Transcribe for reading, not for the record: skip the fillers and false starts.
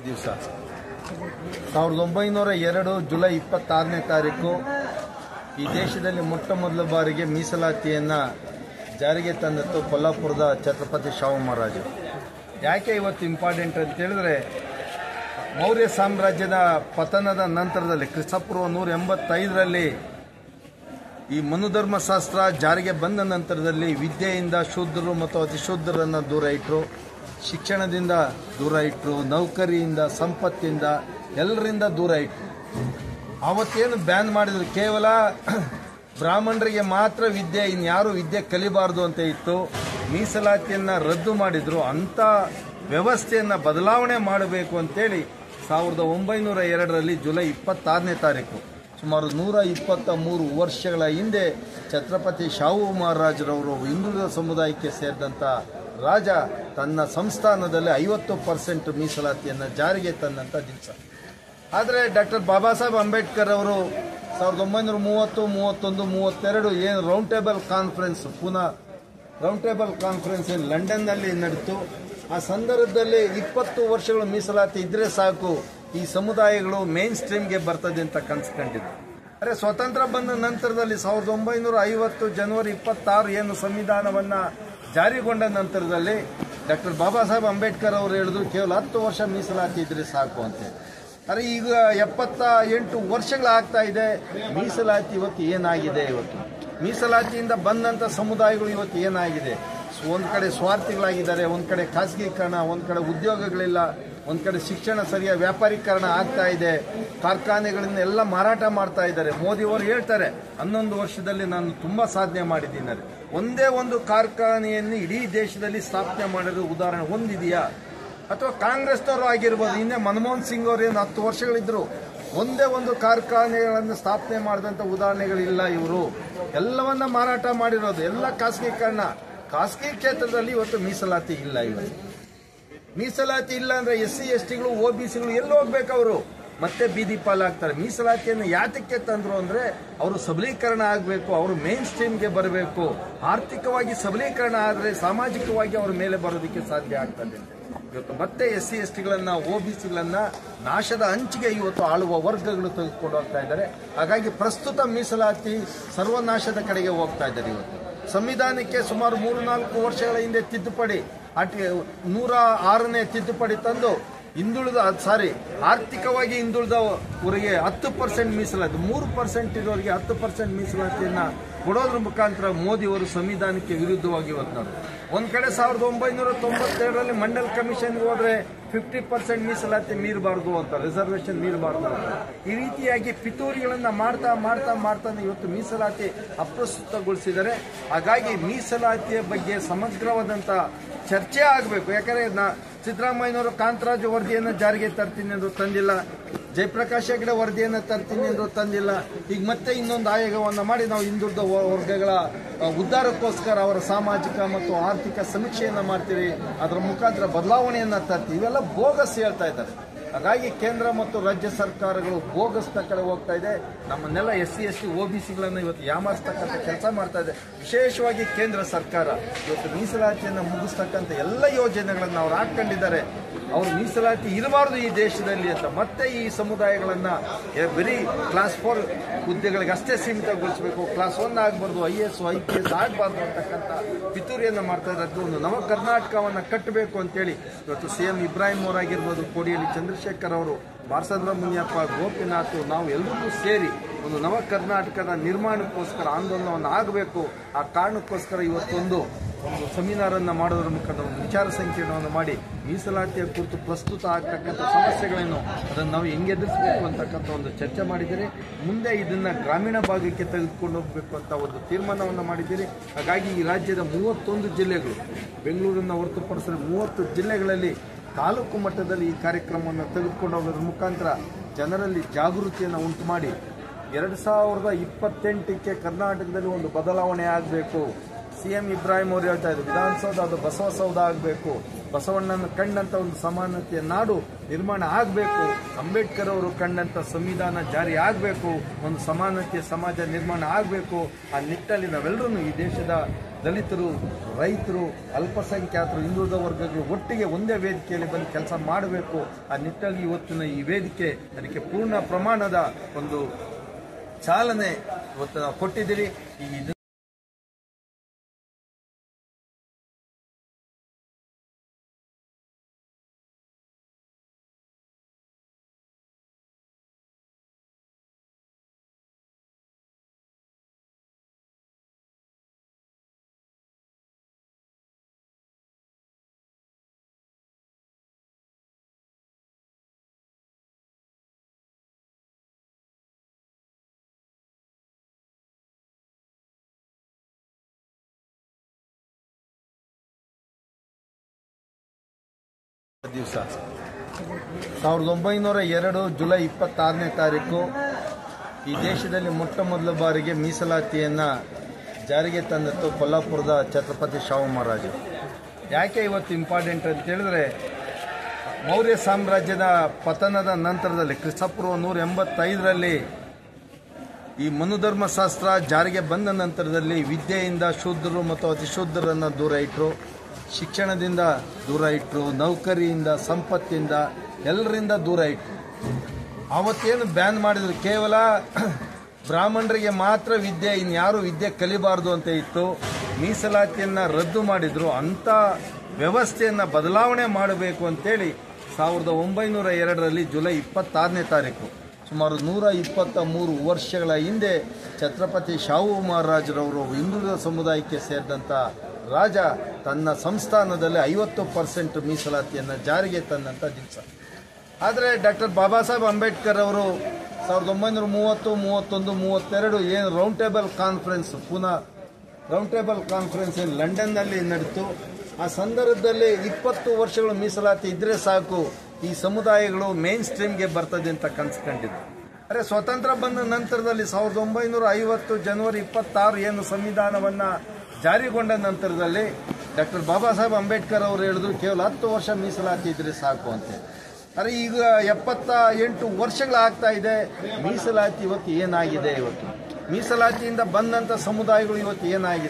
ದಿವಸ 1902 ಜುಲೈ 26ನೇ ತಾರೀಕು ಈ ದೇಶದಲ್ಲಿ ಮೊಟ್ಟಮೊದಲ ಬಾರಿಗೆ ಮೀಸಲಾತಿಯನ್ನು ಜಾರಿಗೆ ತಂದದ್ದು ಕೊಲ್ಲಾಪುರದ ಛತ್ರಪತಿ ಶಾಹು ಮಹಾರಾಜರು. ಯಾಕೆ ಇವತ್ತು ಇಂಪಾರ್ಟೆಂಟ್ ಅಂತ ಹೇಳಿದ್ರೆ, ಮೌರ್ಯ ಸಾಮ್ರಾಜ್ಯದ ಪತನದ ನಂತರದಲ್ಲಿ ಕ್ರಿಸ್ತಪೂರ್ವ 185ರಲ್ಲಿ ಈ ಮನುಧರ್ಮಶಾಸ್ತ್ರ ಜಾರಿಗೆ ಬಂದ ನಂತರದಲ್ಲಿ ವಿದ್ಯೆಯಿಂದ ಶೂದ್ರರು ಮತ್ತು ಅತಿಶೂದ್ರರನ್ನು ದೂರ ಇಟ್ಟರು, ಶಿಕ್ಷಣದಿಂದ ದೂರ ಇಟ್ಟರು, ನೌಕರಿಯಿಂದ ಸಂಪತ್ತಿಂದ ಎಲ್ಲರಿಂದ ದೂರ ಇಟ್ಟರು. ಆವತ್ತೇನು ಬ್ಯಾನ್ ಮಾಡಿದ್ರು, ಕೇವಲ ಬ್ರಾಹ್ಮಣರಿಗೆ ಮಾತ್ರ ವಿದ್ಯೆ, ಇನ್ಯಾರು ವಿದ್ಯೆ ಕಲಿಬಾರ್ದು ಅಂತ ಇತ್ತು. ಮೀಸಲಾತಿಯನ್ನು ರದ್ದು ಮಾಡಿದ್ರು. ಅಂಥ ವ್ಯವಸ್ಥೆಯನ್ನು ಬದಲಾವಣೆ ಮಾಡಬೇಕು ಅಂತೇಳಿ 1902ರಲ್ಲಿ ಜುಲೈ 26ನೇ ತಾರೀಕು ಸುಮಾರು 123 ವರ್ಷಗಳ ಹಿಂದೆ ಛತ್ರಪತಿ ಶಾಹು ಮಹಾರಾಜರವರು ಹಿಂದುಳಿದ ಸಮುದಾಯಕ್ಕೆ ಸೇರಿದಂಥ ರಾಜ ತನ್ನ ಸಂಸ್ಥಾನದಲ್ಲಿ 50% ಮೀಸಲಾತಿಯನ್ನು ಜಾರಿಗೆ ತಂದಂಥ ದಿವಸ. ಆದರೆ ಡಾಕ್ಟರ್ ಬಾಬಾ ಸಾಹೇಬ್ ಅಂಬೇಡ್ಕರ್ ಅವರು 1930, 31, 32 ಏನು ರೌಂಡ್ ಟೇಬಲ್ ಕಾನ್ಫರೆನ್ಸ್, ಪುನಃ ರೌಂಡ್ ಟೇಬಲ್ ಕಾನ್ಫರೆನ್ಸ್ ಏನು ಲಂಡನ್ನಲ್ಲಿ ನಡೆಯಿತು. ಆ ಸಂದರ್ಭದಲ್ಲಿ 20 ವರ್ಷಗಳು ಮೀಸಲಾತಿ ಇದ್ರೆ ಸಾಕು, ಈ ಸಮುದಾಯಗಳು ಮೇನ್ ಸ್ಟ್ರೀಮ್ಗೆ ಬರ್ತದೆ ಅಂತ ಕನಸ್ಕೊಂಡಿದ್ರು. ಆದರೆ ಸ್ವತಂತ್ರ ಬಂದ ನಂತರದಲ್ಲಿ 1950 ಜನವರಿ 26 ಏನು ಸಂವಿಧಾನವನ್ನು ಜಾರಿಗೊಂಡ ನಂತರದಲ್ಲಿ ಡಾಕ್ಟರ್ ಬಾಬಾ ಸಾಹೇಬ್ ಅಂಬೇಡ್ಕರ್ ಅವರು ಹೇಳಿದ್ರು ಕೇವಲ 10 ವರ್ಷ ಮೀಸಲಾತಿ ಇದ್ರೆ ಸಾಕು ಅಂತೇಳಿ. ಆದರೆ ಈಗ 78 ವರ್ಷಗಳಾಗ್ತಾ ಇದೆ. ಮೀಸಲಾತಿ ಇವತ್ತು ಏನಾಗಿದೆ? ಇವತ್ತು ಮೀಸಲಾತಿಯಿಂದ ಬಂದಂಥ ಸಮುದಾಯಗಳು ಇವತ್ತು ಏನಾಗಿದೆ? ಒಂದು ಕಡೆ ಸ್ವಾರ್ಥಿಗಳಾಗಿದ್ದಾರೆ, ಒಂದು ಕಡೆ ಖಾಸಗೀಕರಣ, ಒಂದು ಕಡೆ ಉದ್ಯೋಗಗಳಿಲ್ಲ, ಒಂದು ಕಡೆ ಶಿಕ್ಷಣ ಸರಿಯಾದ ವ್ಯಾಪಾರೀಕರಣ ಆಗ್ತಾ ಇದೆ, ಕಾರ್ಖಾನೆಗಳನ್ನ ಎಲ್ಲ ಮಾರಾಟ ಮಾಡ್ತಾ ಇದ್ದಾರೆ. ಮೋದಿಯವರು ಹೇಳ್ತಾರೆ 11 ವರ್ಷದಲ್ಲಿ ನಾನು ತುಂಬ ಸಾಧನೆ ಮಾಡಿದ್ದೀನಿ. ಒಂದೇ ಒಂದು ಕಾರ್ಖಾನೆಯನ್ನು ಇಡೀ ದೇಶದಲ್ಲಿ ಸ್ಥಾಪನೆ ಮಾಡಿರೋ ಉದಾಹರಣೆ ಒಂದಿದೆಯಾ? ಅಥವಾ ಕಾಂಗ್ರೆಸ್ನವರು ಆಗಿರ್ಬೋದು, ಹಿಂದೆ ಮನಮೋಹನ್ ಸಿಂಗ್ ಅವರು ಏನು 10 ವರ್ಷಗಳಿದ್ರು, ಒಂದೇ ಒಂದು ಕಾರ್ಖಾನೆಗಳನ್ನು ಸ್ಥಾಪನೆ ಮಾಡಿದಂಥ ಉದಾಹರಣೆಗಳಿಲ್ಲ. ಇವರು ಎಲ್ಲವನ್ನ ಮಾರಾಟ ಮಾಡಿರೋದು, ಎಲ್ಲ ಖಾಸಗೀಕರಣ. ಖಾಸಗಿ ಕ್ಷೇತ್ರದಲ್ಲಿ ಇವತ್ತು ಮೀಸಲಾತಿ ಇಲ್ಲ. ಇವತ್ತು ಮೀಸಲಾತಿ ಇಲ್ಲ ಅಂದ್ರೆ SC STಗಳು OBCಗಳು ಎಲ್ಲಿ ಹೋಗ್ಬೇಕು? ಅವರು ಮತ್ತೆ ಬೀದಿ ಪಾಲಾಗ್ತಾರೆ. ಮೀಸಲಾತಿಯನ್ನು ಯಾತಕ್ಕೆ ತಂದ್ರು ಅಂದ್ರೆ ಅವರು ಸಬಲೀಕರಣ ಆಗಬೇಕು, ಅವರು ಮೇನ್ ಸ್ಟ್ರೀಮ್ಗೆ ಬರಬೇಕು. ಆರ್ಥಿಕವಾಗಿ ಸಬಲೀಕರಣ ಆದರೆ ಸಾಮಾಜಿಕವಾಗಿ ಅವರ ಮೇಲೆ ಬರೋದಕ್ಕೆ ಸಾಧ್ಯ ಆಗ್ತದೆ. ಇವತ್ತು ಮತ್ತೆ SC STಗಳನ್ನ OBCಗಳನ್ನ ನಾಶದ ಅಂಚಿಗೆ ಇವತ್ತು ಆಳುವ ವರ್ಗಗಳು ತೆಗೆದುಕೊಂಡು ಹೋಗ್ತಾ ಇದ್ದಾರೆ. ಹಾಗಾಗಿ ಪ್ರಸ್ತುತ ಮೀಸಲಾತಿ ಸರ್ವನಾಶದ ಕಡೆಗೆ ಹೋಗ್ತಾ ಇದ್ದಾರೆ. ಇವತ್ತು ಸಂವಿಧಾನಕ್ಕೆ ಸುಮಾರು 3-4 ವರ್ಷಗಳ ಹಿಂದೆ ತಿದ್ದುಪಡಿ, 106ನೇ ತಿದ್ದುಪಡಿ ತಂದು ಆರ್ಥಿಕವಾಗಿ ಹಿಂದುಳಿದವರಿಗೆ 10% ಮೀಸಲಾತಿ, 3% ಇರೋರಿಗೆ 10% ಮೀಸಲಾತಿಯನ್ನು ಕೊಡೋದ್ರ ಮುಖಾಂತರ ಮೋದಿಯವರು ಸಂವಿಧಾನಕ್ಕೆ ವಿರುದ್ಧವಾಗಿ ಇವತ್ತು ಒಂದು ಕಡೆ 1992ರಲ್ಲಿ ಮಂಡಲ್ ಕಮಿಷನ್ಗೆ ಹೋದ್ರೆ 50% ಮೀಸಲಾತಿ ಮೀರಬಾರ್ದು ಅಂತ, ರಿಸರ್ವೇಷನ್ ಮೀರಬಾರ್ದು ಅಂತ. ಈ ರೀತಿಯಾಗಿ ಪಿತೂರಿಗಳನ್ನು ಮಾಡ್ತಾ ಇವತ್ತು ಮೀಸಲಾತಿ ಅಪ್ರಸ್ತುತಗೊಳಿಸಿದ್ದಾರೆ. ಹಾಗಾಗಿ ಮೀಸಲಾತಿಯ ಬಗ್ಗೆ ಸಮಗ್ರವಾದಂಥ ಚರ್ಚೆ ಆಗಬೇಕು. ಯಾಕಂದ್ರೆ ಸಿದ್ದರಾಮಯ್ಯನವರು ಕಾಂತರಾಜು ವರದಿಯನ್ನು ಜಾರಿಗೆ ತರ್ತೀನಿ ಎಂದು ತಂದಿಲ್ಲ, ಜಯಪ್ರಕಾಶ್ ಹೆಗಡೆ ವರದಿಯನ್ನು ತರ್ತೀನಿ ಎಂದು ತಂದಿಲ್ಲ. ಈಗ ಮತ್ತೆ ಇನ್ನೊಂದು ಆಯೋಗವನ್ನು ಮಾಡಿ ನಾವು ಹಿಂದುಳಿದ ವರ್ಗಗಳ ಉದ್ಧಾರಕ್ಕೋಸ್ಕರ ಅವರ ಸಾಮಾಜಿಕ ಮತ್ತು ಆರ್ಥಿಕ ಸಮೀಕ್ಷೆಯನ್ನು ಮಾಡ್ತೀವಿ, ಅದರ ಮುಖಾಂತರ ಬದಲಾವಣೆಯನ್ನು ತರ್ತೀವಿ. ಇವೆಲ್ಲ ಬೋಗಸ್ ಹೇಳ್ತಾ ಇದ್ದಾರೆ. ಹಾಗಾಗಿ ಕೇಂದ್ರ ಮತ್ತು ರಾಜ್ಯ ಸರ್ಕಾರಗಳು ಬೋಗಸ್ನ ಕಡೆ ಹೋಗ್ತಾ ಇದೆ. ನಮ್ಮನ್ನೆಲ್ಲ SC ST OBCಗಳನ್ನು ಇವತ್ತು ಯಾಮಾರಿಸ್ತಕ್ಕಂಥ ಕೆಲಸ ಮಾಡ್ತಾ ಇದೆ. ವಿಶೇಷವಾಗಿ ಕೇಂದ್ರ ಸರ್ಕಾರ ಇವತ್ತು ಮೀಸಲಾತಿಯನ್ನು ಮುಗಿಸ್ತಕ್ಕಂಥ ಎಲ್ಲ ಯೋಜನೆಗಳನ್ನು ಅವ್ರು ಹಾಕೊಂಡಿದ್ದಾರೆ. ಅವರು ಮೀಸಲಾತಿ ಇರಬಾರ್ದು ಈ ದೇಶದಲ್ಲಿ ಅಂತ, ಮತ್ತೆ ಈ ಸಮುದಾಯಗಳನ್ನು ಬರೀ ಕ್ಲಾಸ್ 4 ಹುದ್ದೆಗಳಿಗೆ ಅಷ್ಟೇ ಸೀಮಿತಗೊಳಿಸಬೇಕು, ಕ್ಲಾಸ್ 1 ಆಗಬಾರ್ದು, IAS IPS ಆಗಬಾರ್ದು ಅಂತಕ್ಕಂಥ ಪಿತೂರಿಯನ್ನು ಮಾಡ್ತಾ ಇದ್ದಾರೆ. ಒಂದು ನವ ಕರ್ನಾಟಕವನ್ನು ಕಟ್ಟಬೇಕು ಅಂತೇಳಿ ಇವತ್ತು CM ಇಬ್ರಾಹಿಂ ಅವರಾಗಿರ್ಬೋದು, ಕೋಡಿಯಲ್ಲಿ ಚಂದ್ರಶೇಖರ್ ಅವರು, ಬಾಲಚಂದ್ರ ಮುನಿಯಪ್ಪ, ಗೋಪಿನಾಥ್, ನಾವು ಎಲ್ಲರಿಗೂ ಸೇರಿ ಒಂದು ನವ ಕರ್ನಾಟಕದ ನಿರ್ಮಾಣಕ್ಕೋಸ್ಕರ ಆಂದೋಲನವನ್ನು ಆಗಬೇಕು. ಆ ಕಾರಣಕ್ಕೋಸ್ಕರ ಇವತ್ತೊಂದು ಸೆಮಿನಾರನ್ನು ಮಾಡೋದ್ರ ಮುಖಾಂತರ ಒಂದು ವಿಚಾರ ಸಂಕಿರಣವನ್ನು ಮಾಡಿ ಮೀಸಲಾತಿಯ ಕುರಿತು ಪ್ರಸ್ತುತ ಆಗ್ತಕ್ಕಂಥ ಸಮಸ್ಯೆಗಳನ್ನು ಅದನ್ನು ನಾವು ಹೆಂಗೆ ಎದುರಿಸಬೇಕು ಅಂತಕ್ಕಂಥ ಒಂದು ಚರ್ಚೆ ಮಾಡಿದ್ದೀರಿ. ಮುಂದೆ ಇದನ್ನು ಗ್ರಾಮೀಣ ಭಾಗಕ್ಕೆ ತೆಗೆದುಕೊಂಡು ಹೋಗಬೇಕು ಅಂತ ಒಂದು ತೀರ್ಮಾನವನ್ನು ಮಾಡಿದ್ದೀರಿ. ಹಾಗಾಗಿ ಈ ರಾಜ್ಯದ 31 ಜಿಲ್ಲೆಗಳು, ಬೆಂಗಳೂರನ್ನು ಹೊರತುಪಡಿಸಿದ 30 ಜಿಲ್ಲೆಗಳಲ್ಲಿ ತಾಲೂಕು ಮಟ್ಟದಲ್ಲಿ ಈ ಕಾರ್ಯಕ್ರಮವನ್ನು ತೆಗೆದುಕೊಂಡು ಹೋಗೋದ್ರ ಮುಖಾಂತರ ಜನರಲ್ಲಿ ಜಾಗೃತಿಯನ್ನು ಉಂಟು ಮಾಡಿ 2028ಕ್ಕೆ ಕರ್ನಾಟಕದಲ್ಲಿ ಒಂದು ಬದಲಾವಣೆ ಆಗಬೇಕು. CM ಇಬ್ರಾಹಿಂ ಅವರು ಹೇಳ್ತಾ ಇದ್ರು, ವಿಧಾನಸೌಧ ಅದು ಬಸವಸೌಧ ಆಗಬೇಕು, ಬಸವಣ್ಣನ ಕಂಡಂಥ ಒಂದು ಸಮಾನತೆಯ ನಾಡು ನಿರ್ಮಾಣ ಆಗಬೇಕು, ಅಂಬೇಡ್ಕರ್ ಅವರು ಕಂಡಂಥ ಸಂವಿಧಾನ ಜಾರಿ ಆಗಬೇಕು, ಒಂದು ಸಮಾನತೆಯ ಸಮಾಜ ನಿರ್ಮಾಣ ಆಗಬೇಕು. ಆ ನಿಟ್ಟಲ್ಲಿ ನಾವೆಲ್ಲರೂ ಈ ದೇಶದ ದಲಿತರು, ರೈತರು, ಅಲ್ಪಸಂಖ್ಯಾತರು, ಹಿಂದುಳಿದ ವರ್ಗಗಳು ಒಟ್ಟಿಗೆ ಒಂದೇ ವೇದಿಕೆಯಲ್ಲಿ ಬಂದು ಕೆಲಸ ಮಾಡಬೇಕು. ಆ ನಿಟ್ಟಿನಲ್ಲಿ ಇವತ್ತಿನ ಈ ವೇದಿಕೆ ಅದಕ್ಕೆ ಪೂರ್ಣ ಪ್ರಮಾಣದ ಒಂದು ಚಾಲನೆ ಇವತ್ತು ನಾವು ಕೊಟ್ಟಿದ್ದೀರಿ. ಈ ದಿವಸ 1902 ಜುಲೈ 26ನೇ ತಾರೀಕು ಈ ದೇಶದಲ್ಲಿ ಮೊಟ್ಟ ಮೊದಲ ಬಾರಿಗೆ ಮೀಸಲಾತಿಯನ್ನು ಜಾರಿಗೆ ತಂದದ್ದು ಕೊಲ್ಲಾಪುರದ ಛತ್ರಪತಿ ಶಾಹು ಮಹಾರಾಜರು. ಯಾಕೆ ಇವತ್ತು ಇಂಪಾರ್ಟೆಂಟ್ ಅಂತ ಹೇಳಿದ್ರೆ, ಮೌರ್ಯ ಸಾಮ್ರಾಜ್ಯದ ಪತನದ ನಂತರದಲ್ಲಿ ಕ್ರಿಸ್ತಪೂರ್ವ 185ರಲ್ಲಿ ಈ ಮನುಧರ್ಮಶಾಸ್ತ್ರ ಜಾರಿಗೆ ಬಂದ ನಂತರದಲ್ಲಿ ವಿದ್ಯೆಯಿಂದ ಶೂದ್ರರು ಮತ್ತು ಅತಿಶೂದ್ರರನ್ನು ದೂರ ಇಟ್ಟರು, ಶಿಕ್ಷಣದಿಂದ ದೂರ ಇಟ್ಟರು, ನೌಕರಿಯಿಂದ, ಸಂಪತ್ತಿಂದ, ಎಲ್ಲರಿಂದ ದೂರ ಇಟ್ಟರು. ಆವತ್ತೇನು ಬ್ಯಾನ್ ಮಾಡಿದ್ರು, ಕೇವಲ ಬ್ರಾಹ್ಮಣರಿಗೆ ಮಾತ್ರ ವಿದ್ಯೆ, ಇನ್ಯಾರು ವಿದ್ಯೆ ಕಲಿಬಾರ್ದು ಅಂತ ಇತ್ತು. ಮೀಸಲಾತಿಯನ್ನು ರದ್ದು ಮಾಡಿದ್ರು. ಅಂಥ ವ್ಯವಸ್ಥೆಯನ್ನು ಬದಲಾವಣೆ ಮಾಡಬೇಕು ಅಂತೇಳಿ 1902ರಲ್ಲಿ ಜುಲೈ 26ನೇ ತಾರೀಕು ಸುಮಾರು 123 ವರ್ಷಗಳ ಹಿಂದೆ ಛತ್ರಪತಿ ಶಾಹು ಮಹಾರಾಜರವರು ಹಿಂದುಳಿದ ಸಮುದಾಯಕ್ಕೆ ಸೇರಿದಂಥ ರಾಜ ತನ್ನ ಸಂಸ್ಥಾನದಲ್ಲಿ 50% ಮೀಸಲಾತಿಯನ್ನು ಜಾರಿಗೆ ತಂದಂಥ ದಿವಸ. ಆದರೆ ಡಾಕ್ಟರ್ ಬಾಬಾ ಸಾಹೇಬ್ ಅಂಬೇಡ್ಕರ್ ಅವರು 1930, 31, 32 ಏನು ರೌಂಡ್ ಟೇಬಲ್ ಕಾನ್ಫರೆನ್ಸ್, ಪುನಃ ರೌಂಡ್ ಟೇಬಲ್ ಕಾನ್ಫರೆನ್ಸ್ ಲಂಡನ್ನಲ್ಲಿ ನಡೆಯಿತು. ಆ ಸಂದರ್ಭದಲ್ಲಿ 20 ವರ್ಷಗಳ ಮೀಸಲಾತಿ ಇದ್ರೆ ಸಾಕು, ಈ ಸಮುದಾಯಗಳು ಮೇನ್ ಸ್ಟ್ರೀಮ್ಗೆ ಬರ್ತದೆ ಅಂತ ಕನ್ಸ್ಕೊಂಡಿದ್ರು. ಆದರೆ ಸ್ವತಂತ್ರ ಬಂದ ನಂತರದಲ್ಲಿ 1950 ಜನವರಿ 26 ಏನು ಸಂವಿಧಾನವನ್ನು ಜಾರಿಗೊಂಡ ನಂತರದಲ್ಲಿ ಡಾಕ್ಟರ್ ಬಾಬಾ ಸಾಹೇಬ್ ಅಂಬೇಡ್ಕರ್ ಅವರು ಹೇಳಿದ್ರು ಕೇವಲ 10 ವರ್ಷ ಮೀಸಲಾತಿ ಇದ್ರೆ ಸಾಕು ಅಂತ. ಆದರೆ ಈಗ 78 ವರ್ಷಗಳಾಗ್ತಾ ಇದೆ. ಮೀಸಲಾತಿ ಇವತ್ತು ಏನಾಗಿದೆ? ಇವತ್ತು ಮೀಸಲಾತಿಯಿಂದ ಬಂದಂಥ ಸಮುದಾಯಗಳು ಇವತ್ತು ಏನಾಗಿದೆ?